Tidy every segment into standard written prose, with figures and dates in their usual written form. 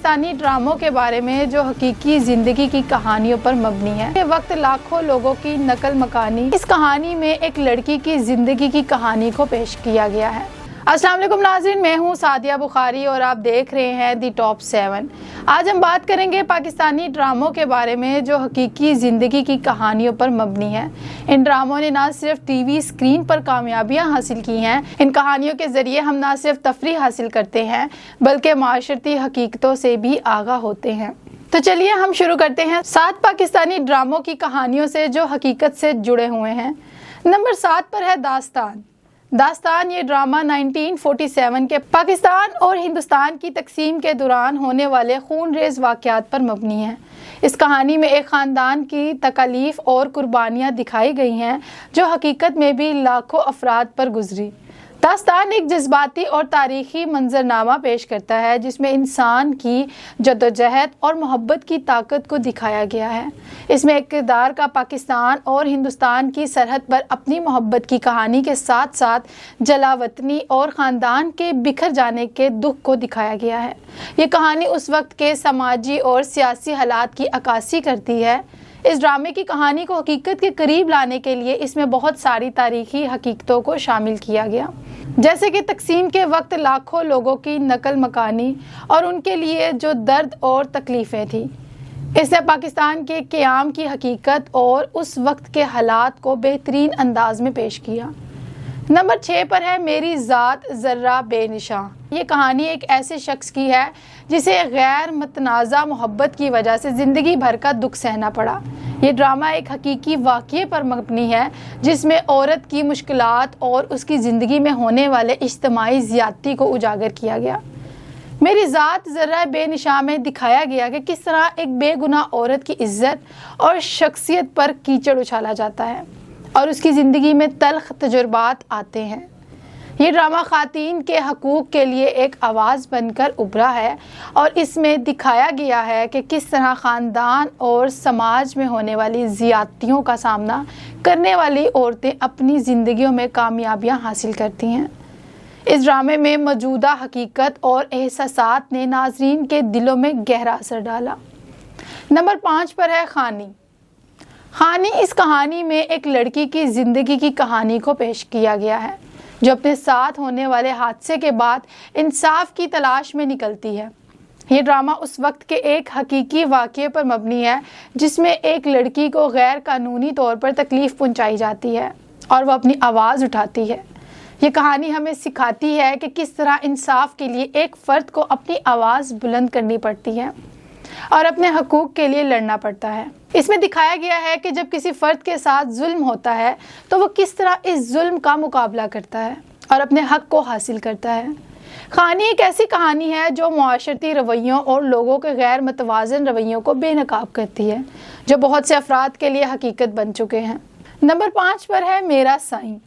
پاکستانی ڈراموں کے بارے میں جو حقیقی زندگی کی کہانیوں پر مبنی ہے۔ یہ وقت لاکھوں لوگوں کی نقل مکانی، اس کہانی میں ایک لڑکی کی زندگی کی کہانی کو پیش کیا گیا ہے۔ السلام علیکم ناظرین، میں ہوں سعدیہ بخاری اور آپ دیکھ رہے ہیں دی ٹاپ 7۔ آج ہم بات کریں گے پاکستانی ڈراموں کے بارے میں جو حقیقی زندگی کی کہانیوں پر مبنی ہے۔ ان ڈراموں نے نہ صرف ٹی وی اسکرین پر کامیابیاں حاصل کی ہیں، ان کہانیوں کے ذریعے ہم نہ صرف تفریح حاصل کرتے ہیں بلکہ معاشرتی حقیقتوں سے بھی آگاہ ہوتے ہیں۔ تو چلیے ہم شروع کرتے ہیں 7 پاکستانی ڈراموں کی کہانیوں سے جو حقیقت سے جڑے ہوئے ہیں۔ نمبر 7 پر ہے داستان۔ داستان یہ ڈرامہ 1947 کے پاکستان اور ہندوستان کی تقسیم کے دوران ہونے والے خون ریز واقعات پر مبنی ہے۔ اس کہانی میں ایک خاندان کی تکالیف اور قربانیاں دکھائی گئی ہیں جو حقیقت میں بھی لاکھوں افراد پر گزری۔ داستان ایک جذباتی اور تاریخی منظرنامہ پیش کرتا ہے جس میں انسان کی جدوجہد اور محبت کی طاقت کو دکھایا گیا ہے۔ اس میں ایک کردار کا پاکستان اور ہندوستان کی سرحد پر اپنی محبت کی کہانی کے ساتھ ساتھ جلاوطنی اور خاندان کے بکھر جانے کے دکھ کو دکھایا گیا ہے۔ یہ کہانی اس وقت کے سماجی اور سیاسی حالات کی عکاسی کرتی ہے۔ اس ڈرامے کی کہانی کو حقیقت کے قریب لانے کے لیے اس میں بہت ساری تاریخی حقیقتوں کو شامل کیا گیا، جیسے کہ تقسیم کے وقت لاکھوں لوگوں کی نقل مکانی اور ان کے لیے جو درد اور تکلیفیں تھیں۔ اس نے پاکستان کے قیام کی حقیقت اور اس وقت کے حالات کو بہترین انداز میں پیش کیا۔ نمبر 6 پر ہے میری ذات ذرہ بے نشاں۔ یہ کہانی ایک ایسے شخص کی ہے جسے غیر متنازع محبت کی وجہ سے زندگی بھر کا دکھ سہنا پڑا۔ یہ ڈرامہ ایک حقیقی واقعے پر مبنی ہے جس میں عورت کی مشکلات اور اس کی زندگی میں ہونے والے اجتماعی زیادتی کو اجاگر کیا گیا۔ میری ذات ذرہ بے نشاں میں دکھایا گیا کہ کس طرح ایک بے گناہ عورت کی عزت اور شخصیت پر کیچڑ اچھالا جاتا ہے اور اس کی زندگی میں تلخ تجربات آتے ہیں۔ یہ ڈرامہ خواتین کے حقوق کے لیے ایک آواز بن کر ابھرا ہے اور اس میں دکھایا گیا ہے کہ کس طرح خاندان اور سماج میں ہونے والی زیادتیوں کا سامنا کرنے والی عورتیں اپنی زندگیوں میں کامیابیاں حاصل کرتی ہیں۔ اس ڈرامے میں موجودہ حقیقت اور احساسات نے ناظرین کے دلوں میں گہرا اثر ڈالا۔ نمبر 5 پر ہے خانی۔ خانی اس کہانی میں ایک لڑکی کی زندگی کی کہانی کو پیش کیا گیا ہے جو اپنے ساتھ ہونے والے حادثے کے بعد انصاف کی تلاش میں نکلتی ہے۔ یہ ڈرامہ اس وقت کے ایک حقیقی واقعے پر مبنی ہے جس میں ایک لڑکی کو غیر قانونی طور پر تکلیف پہنچائی جاتی ہے اور وہ اپنی آواز اٹھاتی ہے۔ یہ کہانی ہمیں سکھاتی ہے کہ کس طرح انصاف کے لیے ایک فرد کو اپنی آواز بلند کرنی پڑتی ہے اور اپنے حقوق کے لیے لڑنا پڑتا ہے۔ اس میں دکھایا گیا ہے کہ جب کسی فرد کے ساتھ ظلم ہوتا ہے تو وہ کس طرح اس ظلم کا مقابلہ کرتا ہے اور اپنے حق کو حاصل کرتا ہے۔ خانی ایک ایسی کہانی ہے جو معاشرتی رویوں اور لوگوں کے غیر متوازن رویوں کو بے نقاب کرتی ہے جو بہت سے افراد کے لیے حقیقت بن چکے ہیں۔ نمبر 5 پر ہے میرا سائیں۔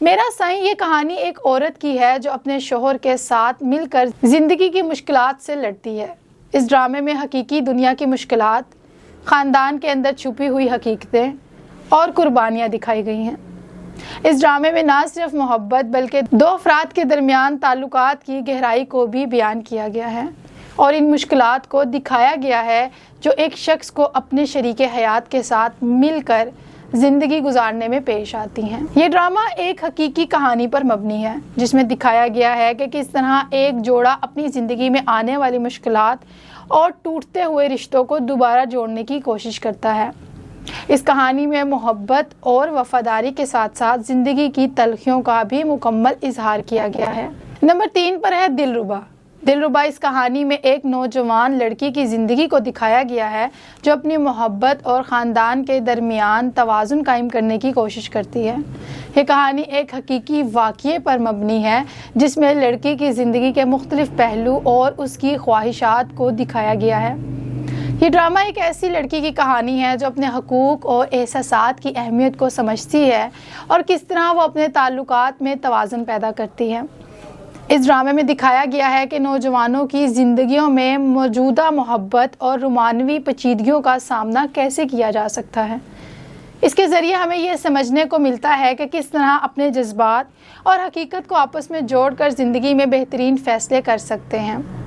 میرا سائیں یہ کہانی ایک عورت کی ہے جو اپنے شوہر کے ساتھ مل کر زندگی کی مشکلات سے لڑتی ہے۔ اس ڈرامے میں حقیقی دنیا کی مشکلات، خاندان کے اندر چھپی ہوئی حقیقتیں اور قربانیاں دکھائی گئی ہیں۔ اس ڈرامے میں نہ صرف محبت بلکہ 2 افراد کے درمیان تعلقات کی گہرائی کو بھی بیان کیا گیا ہے اور ان مشکلات کو دکھایا گیا ہے جو ایک شخص کو اپنے شریک حیات کے ساتھ مل کر زندگی گزارنے میں پیش آتی ہیں۔ یہ ڈرامہ ایک حقیقی کہانی پر مبنی ہے جس میں دکھایا گیا ہے کہ کس طرح ایک جوڑا اپنی زندگی میں آنے والی مشکلات اور ٹوٹتے ہوئے رشتوں کو دوبارہ جوڑنے کی کوشش کرتا ہے۔ اس کہانی میں محبت اور وفاداری کے ساتھ ساتھ زندگی کی تلخیوں کا بھی مکمل اظہار کیا گیا ہے۔ نمبر 3 پر ہے دلربا۔ دلربا اس کہانی میں ایک نوجوان لڑکی کی زندگی کو دکھایا گیا ہے جو اپنی محبت اور خاندان کے درمیان توازن قائم کرنے کی کوشش کرتی ہے۔ یہ کہانی ایک حقیقی واقعے پر مبنی ہے جس میں لڑکی کی زندگی کے مختلف پہلو اور اس کی خواہشات کو دکھایا گیا ہے۔ یہ ڈرامہ ایک ایسی لڑکی کی کہانی ہے جو اپنے حقوق اور احساسات کی اہمیت کو سمجھتی ہے اور کس طرح وہ اپنے تعلقات میں توازن پیدا کرتی ہے۔ اس ڈرامے میں دکھایا گیا ہے کہ نوجوانوں کی زندگیوں میں موجودہ محبت اور رومانوی پیچیدگیوں کا سامنا کیسے کیا جا سکتا ہے۔ اس کے ذریعے ہمیں یہ سمجھنے کو ملتا ہے کہ کس طرح اپنے جذبات اور حقیقت کو آپس میں جوڑ کر زندگی میں بہترین فیصلے کر سکتے ہیں۔